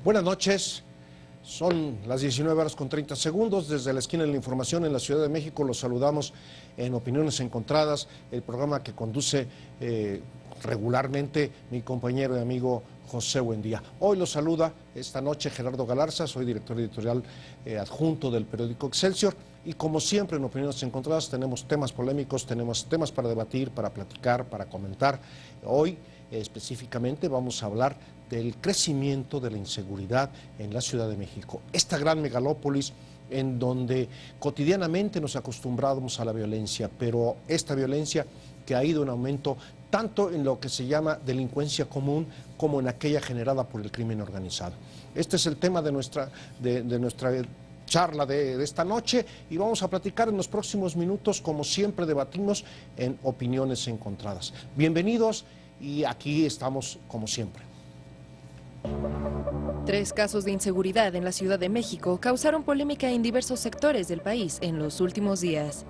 Buenas noches, son las 19:30. Desde la esquina de la información en la Ciudad de México los saludamos en Opiniones Encontradas, el programa que conduce regularmente mi compañero y amigo José Buendía. Hoy los saluda esta noche Gerardo Galarza, soy director editorial adjunto del periódico Excelsior, y como siempre en Opiniones Encontradas tenemos temas polémicos, tenemos temas para debatir, para platicar, para comentar. Hoy específicamente vamos a hablar del crecimiento de la inseguridad en la Ciudad de México, esta gran megalópolis en donde cotidianamente nos acostumbramos a la violencia, pero esta violencia que ha ido en aumento tanto en lo que se llama delincuencia común como en aquella generada por el crimen organizado. Este es el tema de nuestra charla de esta noche, y vamos a platicar en los próximos minutos. Como siempre debatimos en Opiniones Encontradas. Bienvenidos, y aquí estamos como siempre. 3 casos de inseguridad en la Ciudad de México causaron polémica en diversos sectores del país en los últimos días.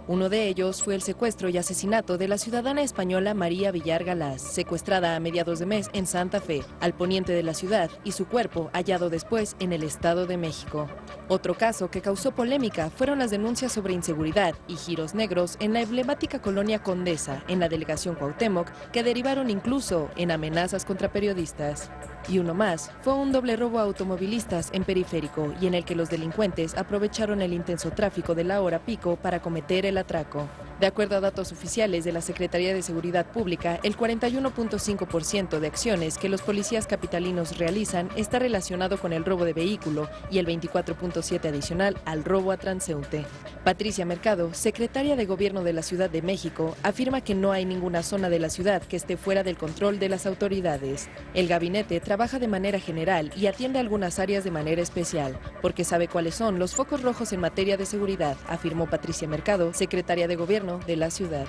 Uno de ellos fue el secuestro y asesinato de la ciudadana española María Villar Galaz, secuestrada a mediados de mes en Santa Fe, al poniente de la ciudad, y su cuerpo hallado después en el Estado de México. Otro caso que causó polémica fueron las denuncias sobre inseguridad y giros negros en la emblemática colonia Condesa, en la delegación Cuauhtémoc, que derivaron incluso en amenazas contra periodistas. Y uno más fue un doble robo a automovilistas en Periférico, y en el que los delincuentes aprovecharon el intenso tráfico de la hora pico para cometer el atraco. De acuerdo a datos oficiales de la Secretaría de Seguridad Pública, el 41.5% de acciones que los policías capitalinos realizan está relacionado con el robo de vehículo, y el 24.7% adicional al robo a transeúnte. Patricia Mercado, secretaria de Gobierno de la Ciudad de México, afirma que no hay ninguna zona de la ciudad que esté fuera del control de las autoridades. El gabinete trabaja de manera general y atiende algunas áreas de manera especial, porque sabe cuáles son los focos rojos en materia de seguridad, afirmó Patricia Mercado, secretaria de Gobierno de la ciudad.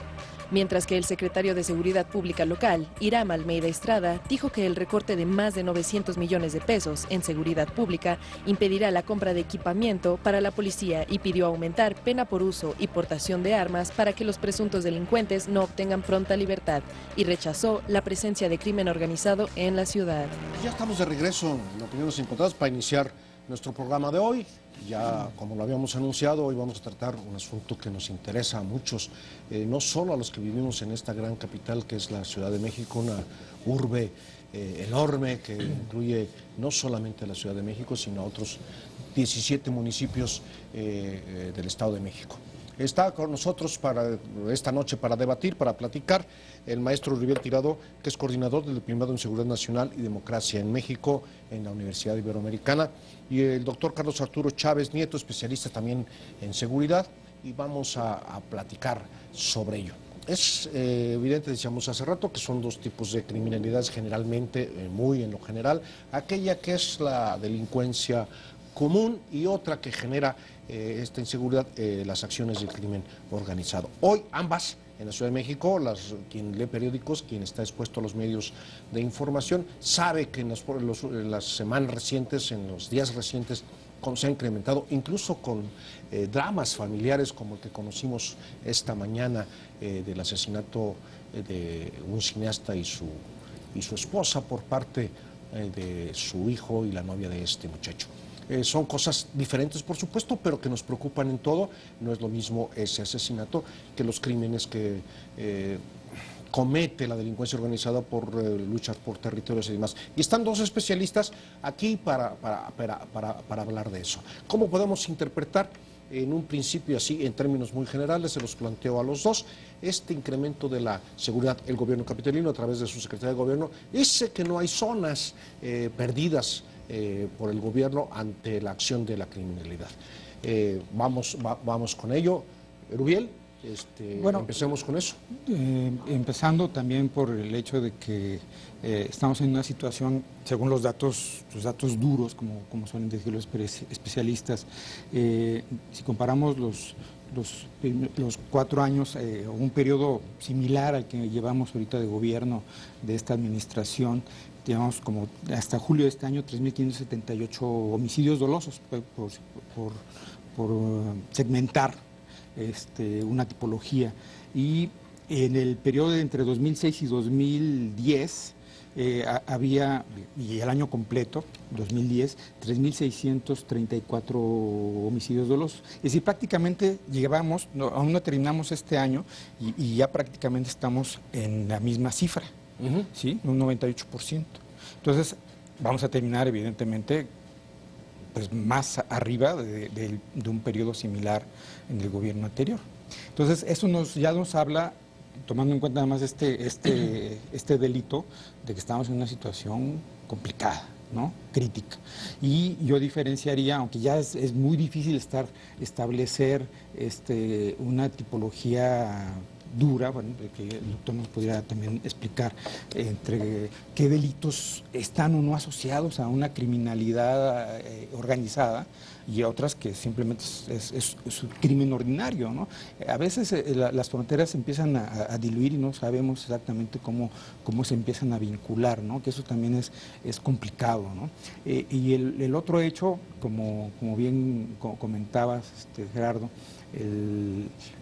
Mientras que el secretario de Seguridad Pública local, Iram Almeida Estrada, dijo que el recorte de más de 900 millones de pesos en seguridad pública impedirá la compra de equipamiento para la policía, y pidió aumentar pena por uso y portación de armas para que los presuntos delincuentes no obtengan pronta libertad, y rechazó la presencia de crimen organizado en la ciudad. Ya estamos de regreso en Opiniones Encontradas para iniciar nuestro programa de hoy. Ya, como lo habíamos anunciado, hoy vamos a tratar un asunto que nos interesa a muchos, no solo a los que vivimos en esta gran capital que es la Ciudad de México, una urbe enorme que incluye no solamente a la Ciudad de México, sino a otros 17 municipios del Estado de México. Está con nosotros para esta noche para debatir, para platicar, el maestro Uriel Tirado, que es coordinador del Diplomado en Seguridad Nacional y Democracia en México en la Universidad Iberoamericana, y el doctor Carlos Arturo Chávez Nieto, especialista también en seguridad, y vamos a platicar sobre ello. Es evidente, decíamos hace rato, que son dos tipos de criminalidades generalmente, muy en lo general, aquella que es la delincuencia común y otra que genera esta inseguridad, las acciones del crimen organizado. Hoy ambas en la Ciudad de México, quien lee periódicos, quien está expuesto a los medios de información, sabe que en las semanas recientes, en los días recientes, se ha incrementado, incluso con dramas familiares como el que conocimos esta mañana del asesinato de un cineasta y su esposa por parte de su hijo y la novia de este muchacho. Son cosas diferentes, por supuesto, pero que nos preocupan en todo. No es lo mismo ese asesinato que los crímenes que comete la delincuencia organizada por luchar por territorios y demás. Y están dos especialistas aquí para hablar de eso. ¿Cómo podemos interpretar en un principio, así en términos muy generales, se los planteo a los dos, este incremento de la seguridad? El gobierno capitalino, a través de su secretaria de Gobierno, dice que no hay zonas perdidas por el gobierno ante la acción de la criminalidad. Vamos con ello. Rubiel, bueno, empecemos con eso. Empezando también por el hecho de que estamos en una situación, según los datos duros, como suelen decir los especialistas, si comparamos los 4 años, un periodo similar al que llevamos ahorita de gobierno de esta administración, llevamos como hasta julio de este año 3.578 homicidios dolosos por segmentar una tipología, y en el periodo de entre 2006 y 2010 había, y el año completo, 2010, 3.634 homicidios dolosos. Es decir, prácticamente llevamos, aún no terminamos este año y ya prácticamente estamos en la misma cifra, ¿sí? Un 98%. Entonces, vamos a terminar, evidentemente, pues más arriba de un periodo similar en el gobierno anterior. Entonces, eso ya nos habla, tomando en cuenta además este delito, de que estamos en una situación complicada, ¿no? Crítica. Y yo diferenciaría, aunque ya es muy difícil establecer una tipología dura, bueno, que el doctor nos podría también explicar entre qué delitos están o no asociados a una criminalidad organizada y otras que simplemente es un crimen ordinario, ¿no? A veces las fronteras se empiezan a diluir y no sabemos exactamente cómo se empiezan a vincular, ¿no? Que eso también es complicado, ¿no? Y el otro hecho, como bien comentabas, Gerardo,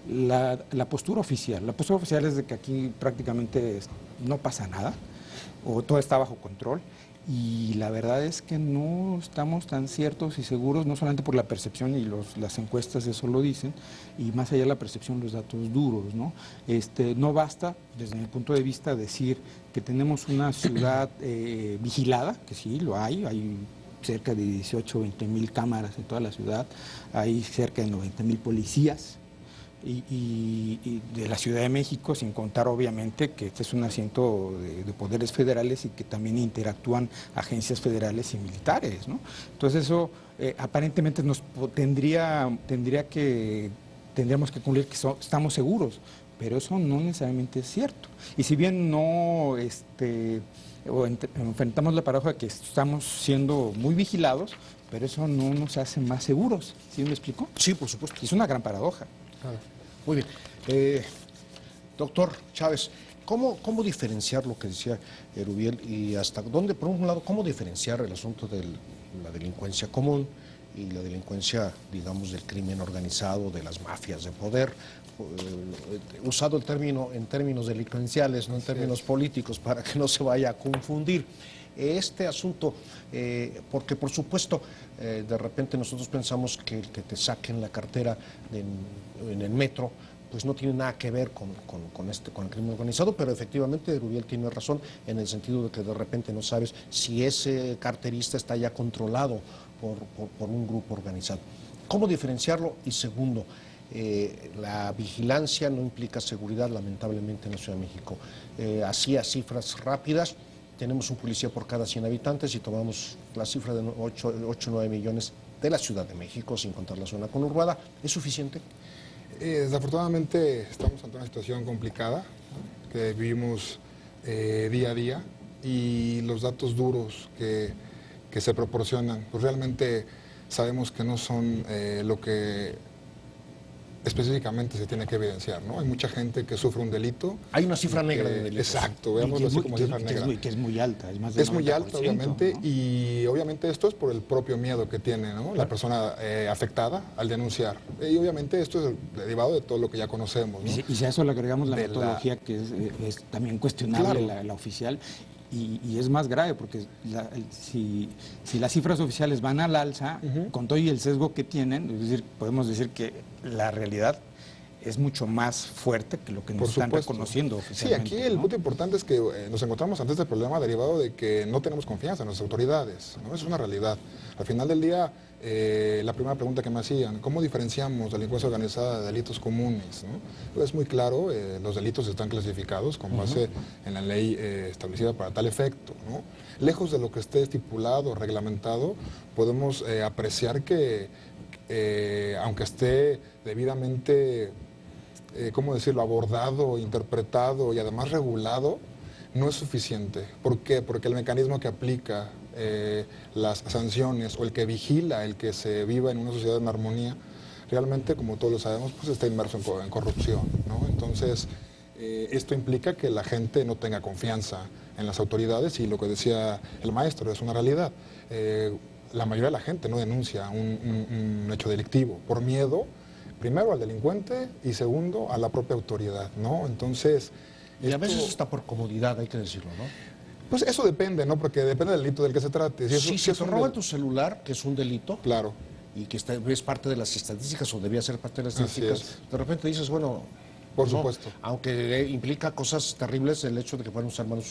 la postura oficial. La postura oficial es de que aquí prácticamente no pasa nada, o todo está bajo control, y la verdad es que no estamos tan ciertos y seguros, no solamente por la percepción, y las encuestas eso lo dicen, y más allá de la percepción, los datos duros, ¿no? No basta, desde mi punto de vista, decir que tenemos una ciudad vigilada, que sí, lo hay cerca de 18 o 20 mil cámaras en toda la ciudad, hay cerca de 90 mil policías y de la Ciudad de México, sin contar obviamente que este es un asiento de poderes federales y que también interactúan agencias federales y militares, ¿no? Entonces eso aparentemente tendríamos que concluir que estamos seguros, pero eso no necesariamente es cierto. Y si bien no enfrentamos la paradoja de que estamos siendo muy vigilados, pero eso no nos hace más seguros. ¿Sí me explico? Sí, por supuesto. Es una gran paradoja. Claro. Muy bien. Doctor Chávez, ¿cómo diferenciar lo que decía Erubiel y hasta dónde, por un lado, cómo diferenciar el asunto de la delincuencia común y la delincuencia, digamos, del crimen organizado, de las mafias de poder? Usado el término en términos delincuenciales, no en términos políticos, para que no se vaya a confundir este asunto, porque por supuesto de repente nosotros pensamos que el que te saquen la cartera en el metro pues no tiene nada que ver con el crimen organizado, pero efectivamente Erubiel tiene razón en el sentido de que de repente no sabes si ese carterista está ya controlado por un grupo organizado. ¿Cómo diferenciarlo? Y segundo, la vigilancia no implica seguridad, lamentablemente, en la Ciudad de México. Así a cifras rápidas, tenemos un policía por cada 100 habitantes y tomamos la cifra de 8 o 9 millones de la Ciudad de México, sin contar la zona conurbada. ¿Es suficiente? Desafortunadamente estamos ante una situación complicada que vivimos día a día, y los datos duros que se proporcionan, pues realmente sabemos que no son lo que específicamente se tiene que evidenciar, ¿no? Hay mucha gente que sufre un delito. Hay una cifra negra de delitos. Exacto, veámoslo así como cifra negra. Que es muy alta, es más del 90%, muy alta, obviamente, ¿no? Y obviamente esto es por el propio miedo que tiene, ¿no? La persona afectada al denunciar. Y obviamente esto es derivado de todo lo que ya conocemos, ¿no? Y si a eso le agregamos la metodología, que es también cuestionable, claro, la oficial, y es más grave, porque si las cifras oficiales van al alza, con todo y el sesgo que tienen, es decir, podemos decir que la realidad es mucho más fuerte que lo que nos están reconociendo oficialmente. Sí, aquí el punto importante es que nos encontramos ante este problema derivado de que no tenemos confianza en las autoridades, ¿no? Es una realidad. Al final del día, la primera pregunta que me hacían, ¿cómo diferenciamos delincuencia organizada de delitos comunes, ¿no? Pues es muy claro, los delitos están clasificados con base en la ley establecida para tal efecto, ¿no? Lejos de lo que esté estipulado, reglamentado, podemos apreciar que aunque esté debidamente, ¿cómo decirlo?, abordado, interpretado y además regulado, no es suficiente. ¿Por qué? Porque el mecanismo que aplica las sanciones o el que vigila el que se viva en una sociedad en armonía, realmente, como todos lo sabemos, pues está inmerso en corrupción, ¿no? Entonces, esto implica que la gente no tenga confianza en las autoridades, y lo que decía el maestro es una realidad. La mayoría de la gente no denuncia un hecho delictivo por miedo, primero al delincuente y segundo a la propia autoridad, ¿no? Entonces... Y a veces está por comodidad, hay que decirlo, ¿no? Pues eso depende, ¿no? Porque depende del delito del que se trate. Si te roban tu celular, que es un delito, Claro. y que es parte de las estadísticas o debía ser parte de las Así estadísticas, de repente dices, bueno, Por no, supuesto. aunque implica cosas terribles el hecho de que puedan usar mal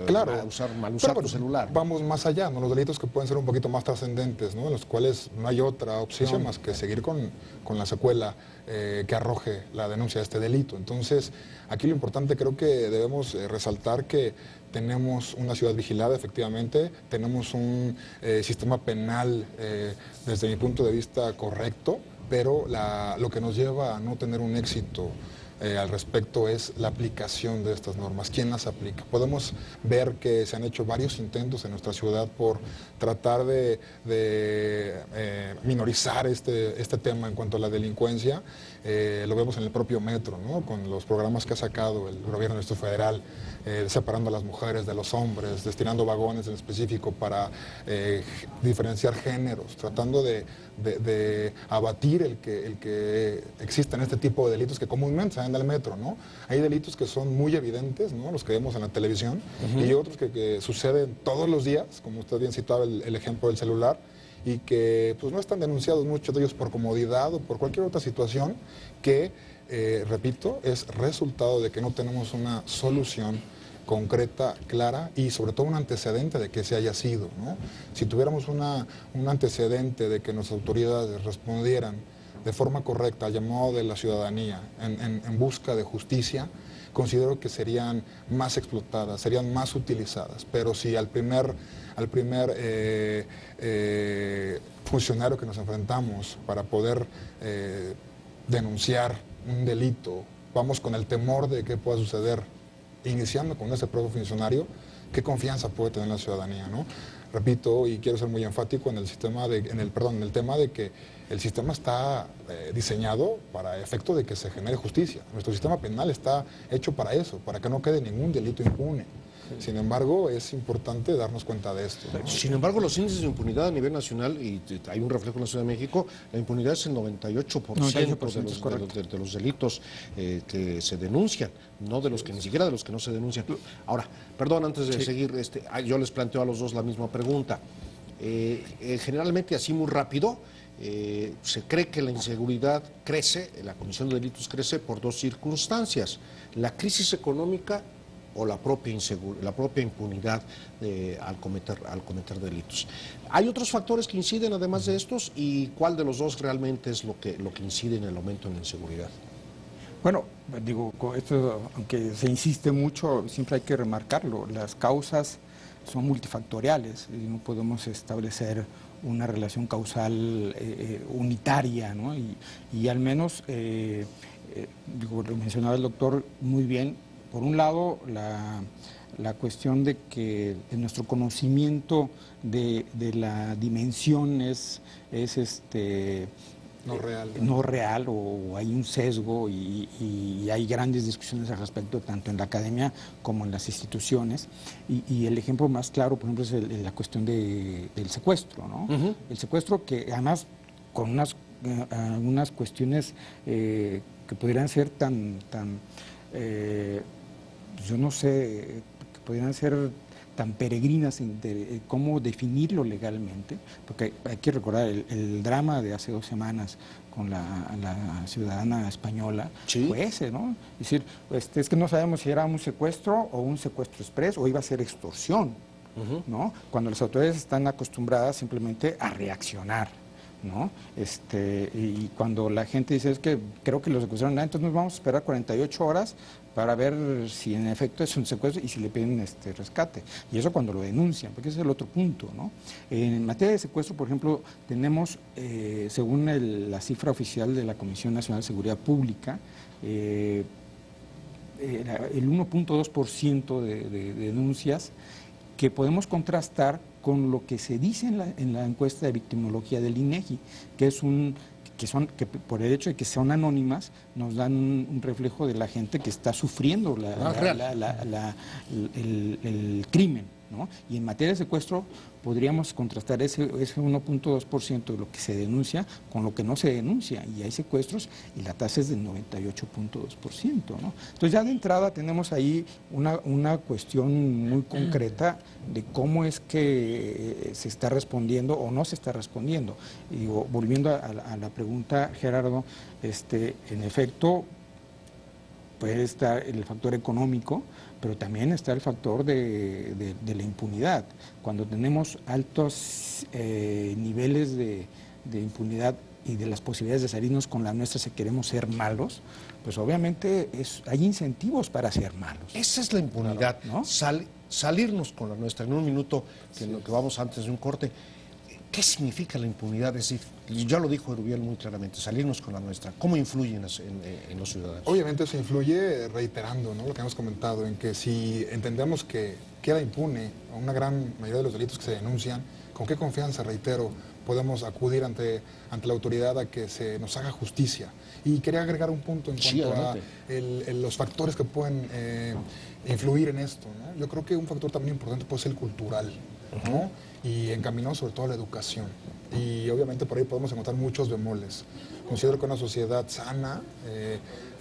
Claro. mal Pero usar tu bueno, celular. Vamos más allá, ¿no? Los delitos que pueden ser un poquito más trascendentes, ¿no? En los cuales no hay otra opción más que seguir con la secuela que arroje la denuncia de este delito. Entonces, aquí lo importante creo que debemos resaltar que tenemos una ciudad vigilada, efectivamente, tenemos un sistema penal, desde mi punto de vista, correcto, pero lo que nos lleva a no tener un éxito al respecto es la aplicación de estas normas. ¿Quién las aplica? Podemos ver que se han hecho varios intentos en nuestra ciudad por tratar de minorizar este tema en cuanto a la delincuencia. Lo vemos en el propio metro, ¿no? Con los programas que ha sacado el gobierno del Distrito Federal, separando a las mujeres de los hombres, destinando vagones en específico para diferenciar géneros, tratando de abatir el que existan este tipo de delitos que comúnmente se ven en el metro, ¿no? Hay delitos que son muy evidentes, ¿no? Los que vemos en la televisión, y otros que suceden todos los días, como usted bien citaba el ejemplo del celular, y que pues no están denunciados muchos de ellos por comodidad o por cualquier otra situación que, repito, es resultado de que no tenemos una solución concreta, clara y sobre todo un antecedente de que se haya sido, ¿no? Si tuviéramos un antecedente de que nuestras autoridades respondieran de forma correcta al llamado de la ciudadanía en busca de justicia, considero que serían más explotadas, serían más utilizadas. Pero si al primer funcionario que nos enfrentamos para poder denunciar un delito, vamos con el temor de que pueda suceder, iniciando con ese propio funcionario, ¿qué confianza puede tener la ciudadanía, ¿no? Repito, y quiero ser muy enfático en el tema de que el sistema está diseñado para efecto de que se genere justicia. Nuestro sistema penal está hecho para eso, para que no quede ningún delito impune. Sin embargo, es importante darnos cuenta de esto, ¿no? Sin embargo, los índices de impunidad a nivel nacional, y hay un reflejo en la Ciudad de México, la impunidad es el 98%, de los delitos que se denuncian, no de los que ni siquiera de los que no se denuncian. Ahora, perdón, antes de seguir, yo les planteo a los dos la misma pregunta. Generalmente, así muy rápido, se cree que la inseguridad crece, la comisión de delitos crece por dos circunstancias: la crisis económica o la propia impunidad al cometer delitos. ¿Hay otros factores que inciden además de estos? ¿Y cuál de los dos realmente es lo que incide en el aumento en la inseguridad? Bueno, digo, esto, aunque se insiste mucho, siempre hay que remarcarlo. Las causas son multifactoriales y no podemos establecer una relación causal unitaria, ¿no? Y al menos, digo, lo mencionaba el doctor muy bien. Por un lado, la cuestión de que nuestro conocimiento de la dimensión es no real o hay un sesgo y hay grandes discusiones al respecto tanto en la academia como en las instituciones y el ejemplo más claro, por ejemplo, es la cuestión del secuestro, ¿no? El secuestro que además con algunas cuestiones que podrían ser yo no sé, que podrían ser tan peregrinas de cómo definirlo legalmente, porque hay que recordar el drama de hace 2 semanas con la ciudadana española, ¿sí? Fue ese, ¿no? Es decir, es que no sabemos si era un secuestro o un secuestro express o iba a ser extorsión, ¿no? Cuando las autoridades están acostumbradas simplemente a reaccionar, ¿no? Y cuando la gente dice, es que creo que lo secuestraron, entonces nos vamos a esperar 48 horas para ver si en efecto es un secuestro y si le piden rescate. Y eso cuando lo denuncian, porque ese es el otro punto, ¿no? En materia de secuestro, por ejemplo, tenemos, según la cifra oficial de la Comisión Nacional de Seguridad Pública, el 1.2% de denuncias que podemos contrastar con lo que se dice en la encuesta de victimología del INEGI, que por el hecho de que son anónimas nos dan un reflejo de la gente que está sufriendo el crimen, ¿no? Y en materia de secuestro, podríamos contrastar ese 1.2% de lo que se denuncia con lo que no se denuncia, y hay secuestros y la tasa es del 98.2%, ¿no? Entonces ya de entrada tenemos ahí una cuestión muy concreta de cómo es que se está respondiendo o no se está respondiendo. Y digo, volviendo a la pregunta, Gerardo, en efecto, puede estar el factor económico, pero también está el factor de la impunidad. Cuando tenemos altos niveles de impunidad y de las posibilidades de salirnos con la nuestra si queremos ser malos, pues obviamente hay incentivos para ser malos. Esa es la impunidad, ¿no? Salirnos con la nuestra. En un minuto, que vamos antes de un corte, ¿qué significa la impunidad? Es decir, ya lo dijo Erubiel muy claramente, salirnos con la nuestra. ¿Cómo influye en los ciudadanos? Obviamente eso influye reiterando, ¿no?, lo que hemos comentado, en que si entendemos que queda impune a una gran mayoría de los delitos que se denuncian, ¿con qué confianza, reitero, podemos acudir ante la autoridad a que se nos haga justicia? Y quería agregar un punto en cuanto a los factores que pueden influir en esto, ¿no? Yo creo que un factor también importante puede ser el cultural, ¿no? Y encaminado sobre todo a la educación. Y obviamente por ahí podemos encontrar muchos bemoles. Considero que una sociedad sana,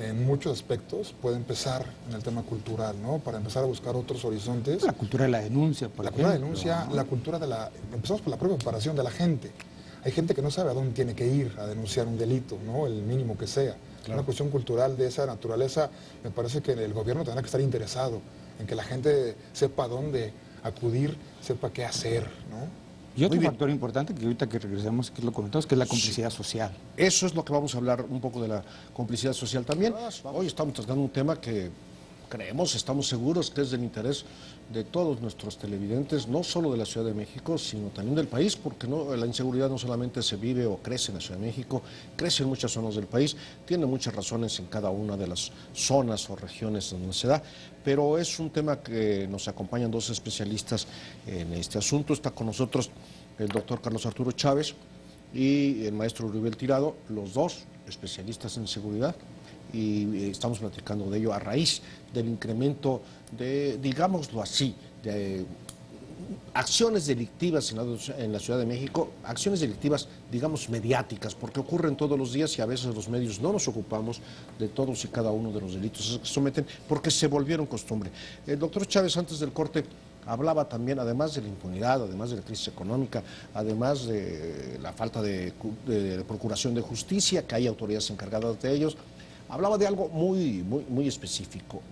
en muchos aspectos, puede empezar en el tema cultural, ¿no? Para empezar a buscar otros horizontes. La cultura de la denuncia, por ejemplo. La cultura de la denuncia, la cultura de la... Empezamos por la propia preparación de la gente. Hay gente que no sabe a dónde tiene que ir a denunciar un delito, ¿no?, el mínimo que sea. Claro. Una cuestión cultural de esa naturaleza, me parece que el gobierno tendrá que estar interesado en que la gente sepa a dónde acudir, sepa qué hacer, ¿no? Y otro factor importante, que ahorita que regresamos, que lo comentamos, que es la complicidad social. Eso es lo que vamos a hablar un poco de la complicidad social también. Hoy estamos tratando un tema que estamos seguros que es del interés de todos nuestros televidentes, no solo de la Ciudad de México, sino también del país, porque la inseguridad no solamente se vive o crece en la Ciudad de México, crece en muchas zonas del país, tiene muchas razones en cada una de las zonas o regiones donde se da, pero es un tema que nos acompañan dos especialistas en este asunto. Está con nosotros el doctor Carlos Arturo Chávez y el maestro Erubiel Tirado, los dos especialistas en seguridad, y estamos platicando de ello a raíz del incremento de, digámoslo así, de acciones delictivas en la Ciudad de México, acciones delictivas, digamos, mediáticas, porque ocurren todos los días y a veces los medios no nos ocupamos de todos y cada uno de los delitos que se someten porque se volvieron costumbre. El doctor Chávez, antes del corte, hablaba también, además de la impunidad, además de la crisis económica, además de la falta de procuración de justicia, que hay autoridades encargadas de ellos, hablaba de algo muy específico.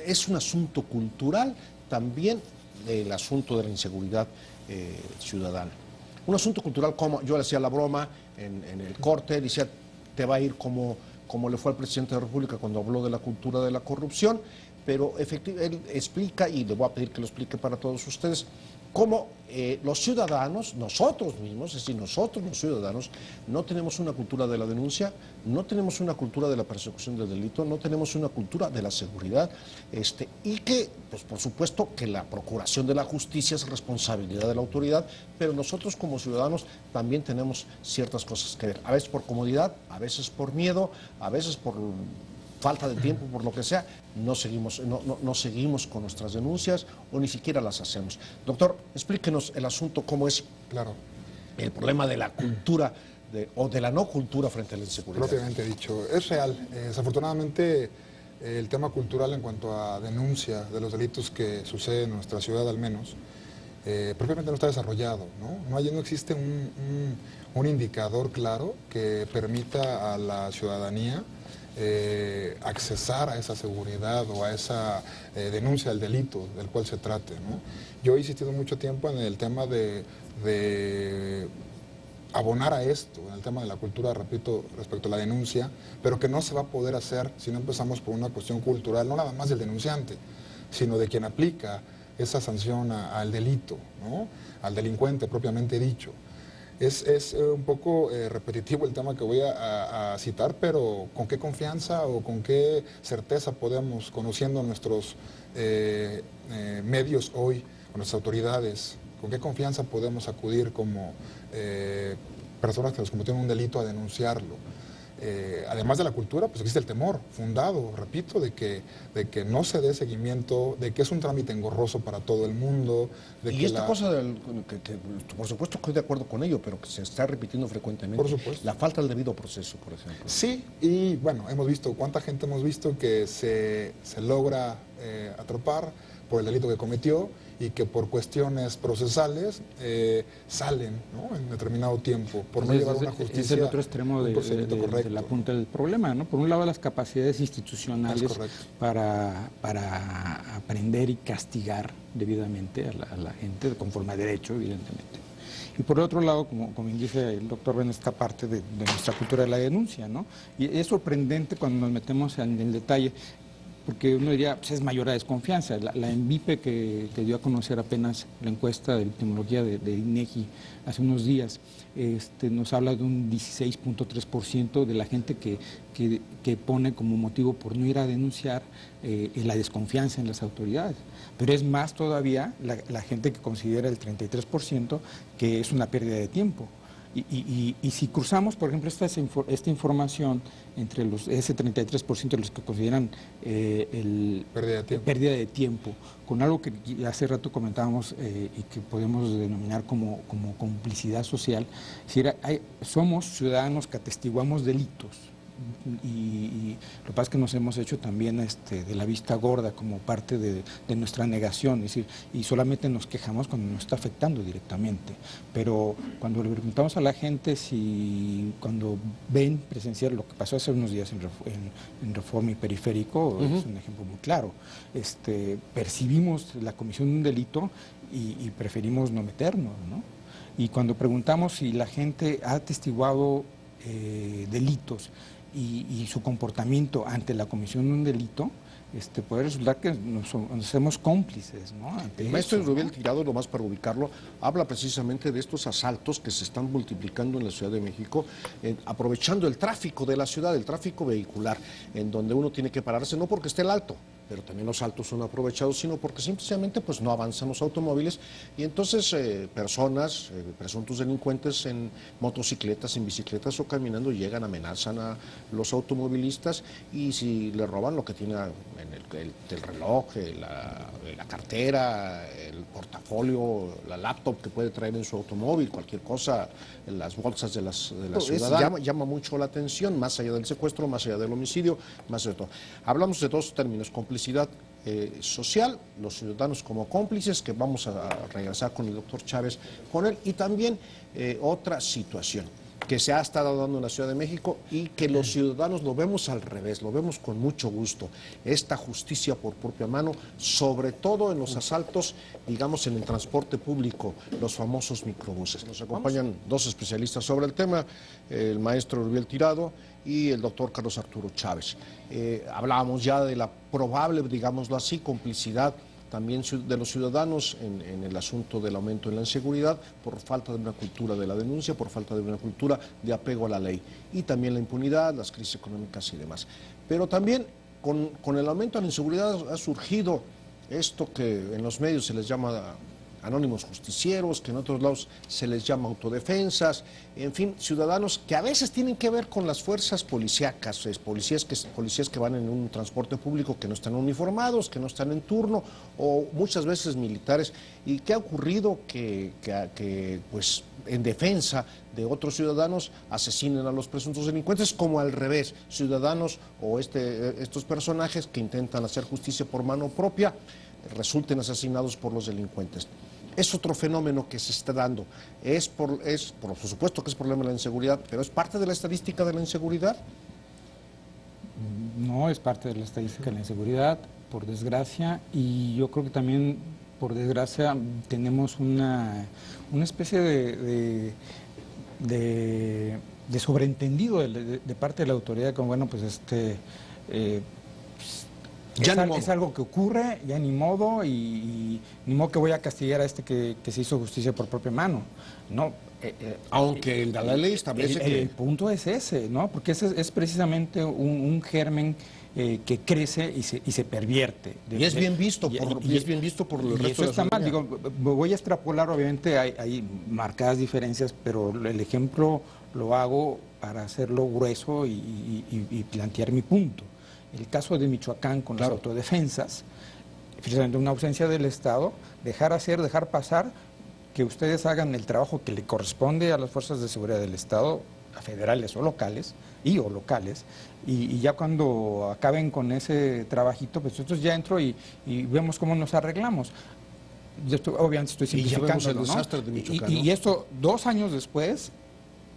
Es un asunto cultural también el asunto de la inseguridad ciudadana. Un asunto cultural, como yo le hacía la broma en el corte, decía, te va a ir como le fue al presidente de la República cuando habló de la cultura de la corrupción, pero efectivamente él explica, y le voy a pedir que lo explique para todos ustedes, cómo los ciudadanos, nosotros mismos, es decir, nosotros los ciudadanos, no tenemos una cultura de la denuncia, no tenemos una cultura de la persecución del delito, no tenemos una cultura de la seguridad, y que, pues por supuesto, que la procuración de la justicia es responsabilidad de la autoridad, pero nosotros como ciudadanos también tenemos ciertas cosas que ver, a veces por comodidad, a veces por miedo, a veces por falta de tiempo, por lo que sea, no seguimos con nuestras denuncias o ni siquiera las hacemos. Doctor, explíquenos el asunto, cómo es el problema de la cultura o de la no cultura frente a la inseguridad. Propiamente dicho, es real. Desafortunadamente, el tema cultural en cuanto a denuncia de los delitos que suceden en nuestra ciudad, al menos, propiamente no está desarrollado, ¿no? No existe un indicador claro que permita a la ciudadanía accesar a esa seguridad o a esa denuncia del delito del cual se trate, ¿no? Yo he insistido mucho tiempo en el tema de abonar a esto, en el tema de la cultura, repito, respecto a la denuncia, pero que no se va a poder hacer si no empezamos por una cuestión cultural, no nada más del denunciante, sino de quien aplica esa sanción al delito, ¿no?, al delincuente propiamente dicho. Es un poco repetitivo el tema que voy a citar, pero ¿con qué confianza o con qué certeza podemos, conociendo nuestros medios hoy, nuestras autoridades, con qué confianza podemos acudir como personas que nos cometieron un delito a denunciarlo? además de la cultura, pues existe el temor fundado, repito, de que no se dé seguimiento, de que es un trámite engorroso para todo el mundo. Y esta cosa que por supuesto estoy de acuerdo con ello, pero que se está repitiendo frecuentemente. Por supuesto. La falta del debido proceso, por ejemplo. Sí, y bueno, cuánta gente hemos visto que se logra atrapar por el delito que cometió y que por cuestiones procesales salen, ¿no?, en determinado tiempo, por no llevar una justicia. Es el otro extremo de la punta del problema, ¿no? Por un lado, las capacidades institucionales para aprender y castigar debidamente a la gente, conforme a derecho, evidentemente. Y por otro lado, como dice el doctor Ben, esta parte de nuestra cultura de la denuncia, ¿no? Y es sorprendente cuando nos metemos en el detalle, porque uno diría, pues es mayor la desconfianza. La ENVIPE que dio a conocer apenas la encuesta de victimología de INEGI hace unos días, nos habla de un 16.3% de la gente que pone como motivo por no ir a denunciar la desconfianza en las autoridades. Pero es más todavía la gente que considera el 33% que es una pérdida de tiempo. Y si cruzamos, por ejemplo, esta información entre ese 33% de los que consideran pérdida de tiempo, con algo que hace rato comentábamos y que podemos denominar como complicidad social, es decir, somos ciudadanos que atestiguamos delitos. Y lo que pasa es que nos hemos hecho también de la vista gorda como parte de nuestra negación, es decir, y solamente nos quejamos cuando nos está afectando directamente, pero cuando le preguntamos a la gente cuando ven presenciar lo que pasó hace unos días en Reforma y Periférico, es un ejemplo muy claro, percibimos la comisión de un delito y preferimos no meternos, ¿no? Y cuando preguntamos si la gente ha atestiguado delitos y su comportamiento ante la comisión de un delito, puede resultar que nos hacemos cómplices, ¿no? El maestro Rubiel Tirado, nomás para ubicarlo, habla precisamente de estos asaltos que se están multiplicando en la Ciudad de México, aprovechando el tráfico de la ciudad, el tráfico vehicular, en donde uno tiene que pararse, no porque esté el alto, pero también los altos son aprovechados, sino porque simplemente pues no avanzan los automóviles y entonces personas, presuntos delincuentes en motocicletas, en bicicletas o caminando llegan, amenazan a los automovilistas y si le roban lo que tiene en el reloj, la cartera, el portafolio, la laptop que puede traer en su automóvil, cualquier cosa, las bolsas de la ciudad, llama mucho la atención, más allá del secuestro, más allá del homicidio, más allá de todo. Hablamos de dos términos, complicidad social, los ciudadanos como cómplices, que vamos a regresar con el doctor Chávez con él, y también otra situación que se ha estado dando en la Ciudad de México y que los ciudadanos lo vemos al revés, lo vemos con mucho gusto, esta justicia por propia mano, sobre todo en los asaltos, digamos, en el transporte público, los famosos microbuses. Nos acompañan dos especialistas sobre el tema, el maestro Rubiel Tirado y el doctor Carlos Arturo Chávez. Hablábamos ya de la probable, digámoslo así, complicidad también de los ciudadanos en el asunto del aumento en la inseguridad por falta de una cultura de la denuncia, por falta de una cultura de apego a la ley y también la impunidad, las crisis económicas y demás. Pero también con el aumento de la inseguridad ha surgido esto que en los medios se les llama anónimos justicieros, que en otros lados se les llama autodefensas, en fin, ciudadanos que a veces tienen que ver con las fuerzas policíacas, policías que van en un transporte público que no están uniformados, que no están en turno, o muchas veces militares. ¿Y qué ha ocurrido? Que pues en defensa de otros ciudadanos asesinen a los presuntos delincuentes, como al revés, ciudadanos o estos personajes que intentan hacer justicia por mano propia resulten asesinados por los delincuentes. Es otro fenómeno que se está dando. Por supuesto que es problema de la inseguridad, pero ¿es parte de la estadística de la inseguridad? No es parte de la estadística de la inseguridad, por desgracia, y yo creo que también, por desgracia, tenemos una especie de sobreentendido de parte de la autoridad, como bueno, pues es algo que ocurre, ya ni modo, y ni modo que voy a castigar a que se hizo justicia por propia mano. No, Aunque la ley establece que... El punto es ese, ¿no? Porque ese es precisamente un germen que crece y se pervierte. Y es bien visto por el resto de la eso está mal. ciudadanía. Digo, voy a extrapolar, obviamente hay marcadas diferencias, pero el ejemplo lo hago para hacerlo grueso y plantear mi punto. El caso de Michoacán con las autodefensas, precisamente una ausencia del Estado, dejar pasar que ustedes hagan el trabajo que le corresponde a las fuerzas de seguridad del Estado, a federales o locales, y ya cuando acaben con ese trabajito, pues entonces ya entro y vemos cómo nos arreglamos. Obviamente estoy simplificando, el desastre de Michoacán, y esto 2 años después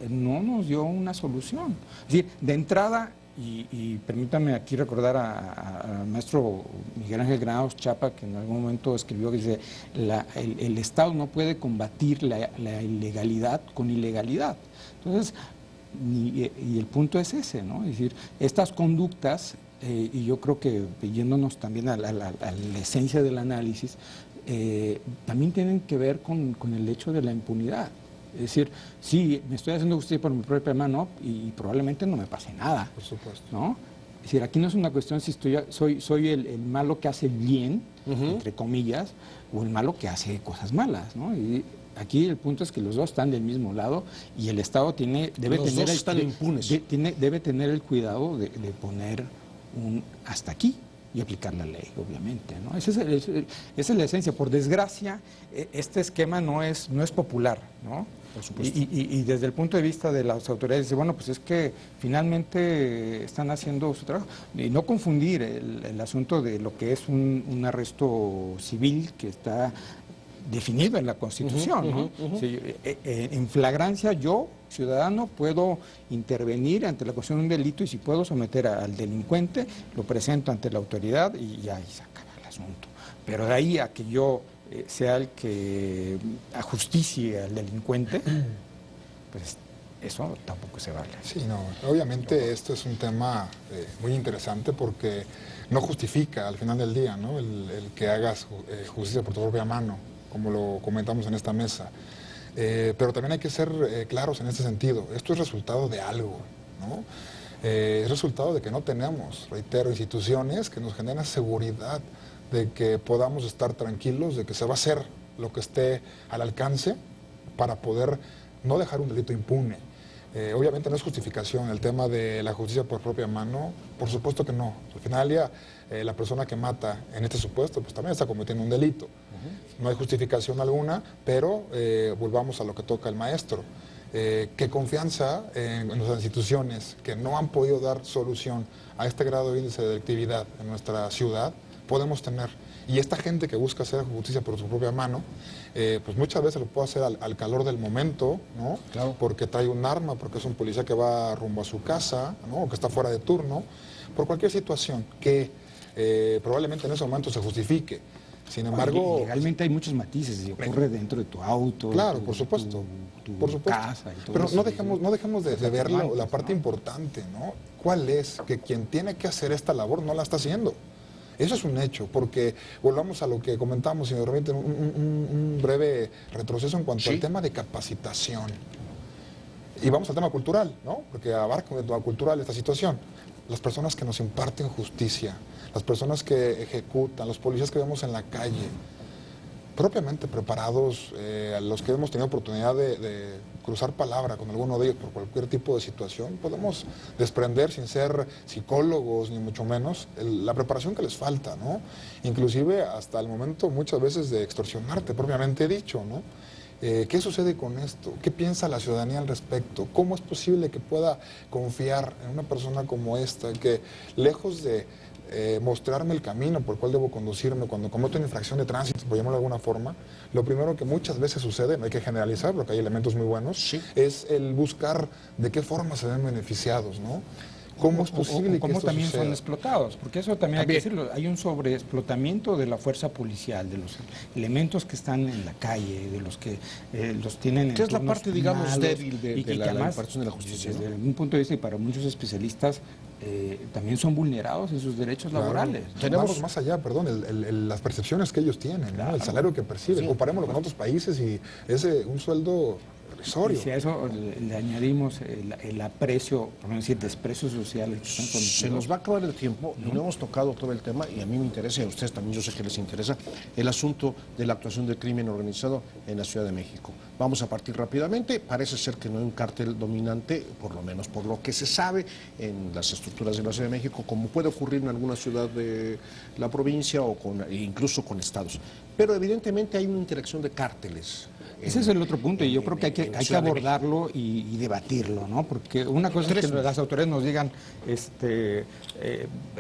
no nos dio una solución. Es decir, de entrada, y permítame aquí recordar al maestro Miguel Ángel Granados Chapa, que en algún momento escribió que dice, el Estado no puede combatir la ilegalidad con ilegalidad. Entonces, y el punto es ese, ¿no? Es decir, estas conductas, y yo creo que yéndonos también a la esencia del análisis, también tienen que ver con el hecho de la impunidad. Es decir, sí, me estoy haciendo justicia por mi propia mano y probablemente no me pase nada. Por supuesto. ¿No? Es decir, aquí no es una cuestión si soy el malo que hace bien, entre comillas, o el malo que hace cosas malas, ¿no? Y aquí el punto es que los dos están del mismo lado y el Estado debe tener el cuidado de poner un hasta aquí y aplicar la ley, obviamente, ¿no? Esa es la esencia. Por desgracia, este esquema no es popular, ¿no? Por supuesto. Y desde el punto de vista de las autoridades, bueno, pues es que finalmente están haciendo su trabajo. Y no confundir el asunto de lo que es un arresto civil que está definido en la Constitución, ¿no? Sí, en flagrancia yo, ciudadano, puedo intervenir ante la cuestión de un delito y si puedo someter al delincuente, lo presento ante la autoridad y ya ahí se acaba el asunto. Pero de ahí a que yo sea el que ajusticie al delincuente, pues eso tampoco se vale. Sí, no, obviamente esto es un tema muy interesante porque no justifica al final del día, ¿no? el que hagas justicia por tu propia mano, como lo comentamos en esta mesa. Pero también hay que ser claros en este sentido. Esto es resultado de algo, ¿no? Es resultado de que no tenemos, reitero, instituciones que nos generen seguridad de que podamos estar tranquilos, de que se va a hacer lo que esté al alcance para poder no dejar un delito impune. Obviamente no es justificación el tema de la justicia por propia mano, por supuesto que no. Al final ya la persona que mata en este supuesto pues también está cometiendo un delito. No hay justificación alguna, pero volvamos a lo que toca el maestro. ¿Qué confianza en nuestras instituciones que no han podido dar solución a este grado de índice de delictividad en nuestra ciudad podemos tener? Y esta gente que busca hacer justicia por su propia mano, pues muchas veces lo puede hacer al calor del momento, ¿no? Claro. Porque trae un arma, porque es un policía que va rumbo a su casa, ¿no? O que está fuera de turno, por cualquier situación que probablemente en ese momento se justifique. Sin embargo, legalmente hay muchos matices, si ocurre dentro de tu auto, claro, por supuesto, tu casa y todo pero eso. no dejemos de ver la parte importante, ¿no? ¿Cuál es? Que quien tiene que hacer esta labor no la está haciendo. Eso es un hecho, porque volvamos a lo que comentamos, si me permiten, un breve retroceso en cuanto al tema de capacitación. Y vamos al tema cultural, ¿no? Porque abarca el tema cultural esta situación. Las personas que nos imparten justicia, las personas que ejecutan, los policías que vemos en la calle, propiamente preparados, a los que hemos tenido oportunidad de cruzar palabra con alguno de ellos por cualquier tipo de situación, podemos desprender, sin ser psicólogos ni mucho menos, la preparación que les falta, ¿no? Inclusive hasta el momento muchas veces de extorsionarte, propiamente dicho, ¿no? ¿Qué sucede con esto? ¿Qué piensa la ciudadanía al respecto? ¿Cómo es posible que pueda confiar en una persona como esta, que lejos de mostrarme el camino por el cual debo conducirme cuando cometo una infracción de tránsito, por llamarlo de alguna forma, lo primero que muchas veces sucede, no hay que generalizar porque hay elementos muy buenos, sí, es el buscar de qué forma se ven beneficiados, ¿no? ¿Cómo es posible que esto también suceda? son explotados? Porque eso también hay que decirlo. Hay un sobreexplotamiento de la fuerza policial, de los elementos que están en la calle, de los que los tienen en ¿Qué es la turnos parte, digamos, malos, débil de que la además, impartición de la justicia, desde ¿no? algún punto de vista y para muchos especialistas, también son vulnerados en sus derechos laborales. Tenemos más allá, perdón, las percepciones que ellos tienen, ¿no? El salario que perciben. Sí. Comparémoslo con otros países y es un sueldo irrisorio. Y si a eso le añadimos el aprecio, por no decir desprecio social al que están Se sometidos. nos va a acabar el tiempo y no hemos tocado todo el tema, y a mí me interesa, y a ustedes también yo sé que les interesa, el asunto de la actuación del crimen organizado en la Ciudad de México. Vamos a partir rápidamente. Parece ser que no hay un cártel dominante, por lo menos por lo que se sabe en las estructuras de la Ciudad de México, como puede ocurrir en alguna ciudad de la provincia o incluso con estados. Pero evidentemente hay una interacción de cárteles. Ese es el otro punto, y yo creo que hay que abordarlo y debatirlo, ¿no? Porque una cosa es que las autoridades nos digan,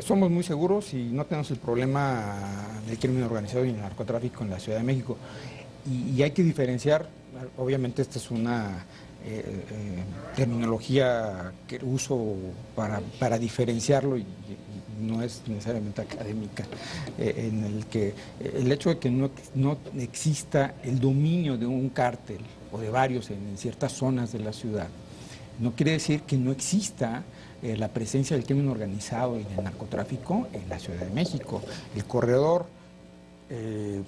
somos muy seguros y no tenemos el problema del crimen organizado y el narcotráfico en la Ciudad de México. Y hay que diferenciar, obviamente esta es una terminología que uso para diferenciarlo, y no es necesariamente académica, en el que el hecho de que no exista el dominio de un cártel o de varios en ciertas zonas de la ciudad, no quiere decir que no exista la presencia del crimen organizado y del narcotráfico en la Ciudad de México. El corredor,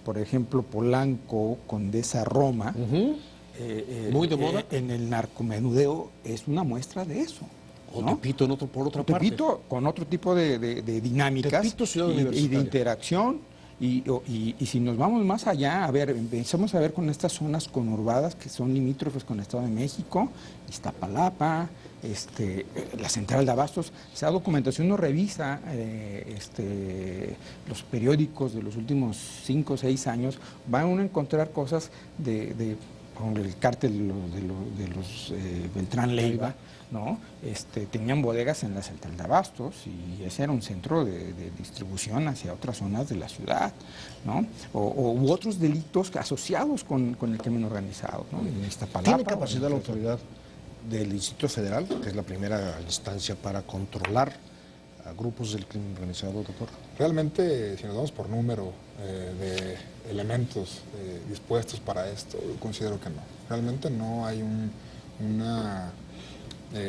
por ejemplo, Polanco, Condesa, Roma, muy de moda, en el narcomenudeo es una muestra de eso. O ¿no? Tepito por otra parte. Tepito con otro tipo de dinámicas Tepito, ciudad y de universitaria. interacción. Y si nos vamos más allá, a ver, empezamos a ver con estas zonas conurbadas que son limítrofes con el Estado de México, Iztapalapa, la central de Abastos. Esa documentación nos revisa los periódicos de los últimos 5 o 6 años, van a encontrar cosas con el cártel de los Beltrán Leiva, ¿no? Tenían bodegas en la central de Abastos, y ese era un centro de distribución hacia otras zonas de la ciudad, ¿no? U otros delitos asociados con el crimen organizado, ¿no? En Iztapalapa, ¿Tiene capacidad la autoridad del Instituto Federal, que es la primera instancia para controlar a grupos del crimen organizado, doctor? Realmente, si nos vamos por número de elementos dispuestos para esto, yo considero que no. Realmente no hay una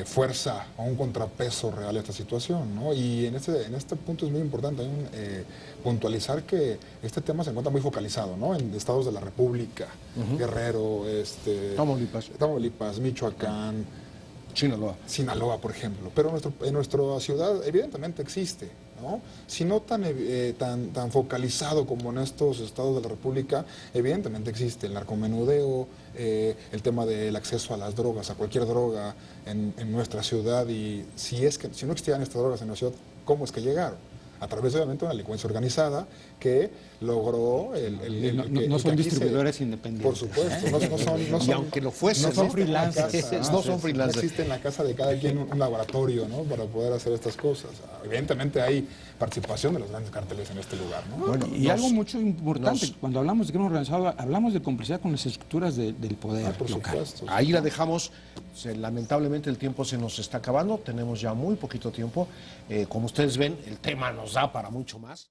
fuerza o un contrapeso real a esta situación, ¿no? Y en este punto es muy importante puntualizar que este tema se encuentra muy focalizado, ¿no? En estados de la República, Guerrero, Tamaulipas, Michoacán, Sinaloa, por ejemplo. Pero en nuestra ciudad evidentemente existe, ¿no? Si no tan focalizado como en estos estados de la República, evidentemente existe el narcomenudeo, el tema del acceso a las drogas, a cualquier droga en nuestra ciudad, y si no existían estas drogas en la ciudad, ¿cómo es que llegaron? A través, obviamente, de una delincuencia organizada que logró no son distribuidores independientes. Por supuesto, no son, y aunque lo fuesen, no son freelancers. No son freelancers. No existe en la casa de cada quien un laboratorio, ¿no? Para poder hacer estas cosas. Evidentemente hay participación de los grandes carteles en este lugar, ¿no? Bueno, algo mucho importante, cuando hablamos de crimen organizado, hablamos de complicidad con las estructuras del poder por local. supuesto. Ahí la dejamos. Lamentablemente el tiempo se nos está acabando, tenemos ya muy poquito tiempo. Como ustedes ven, el tema nos da para mucho más.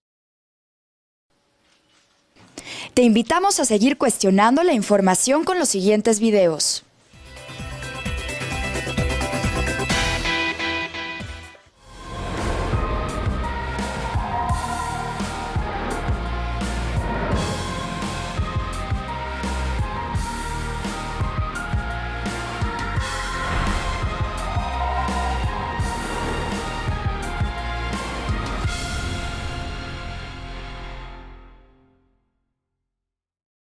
Te invitamos a seguir cuestionando la información con los siguientes videos.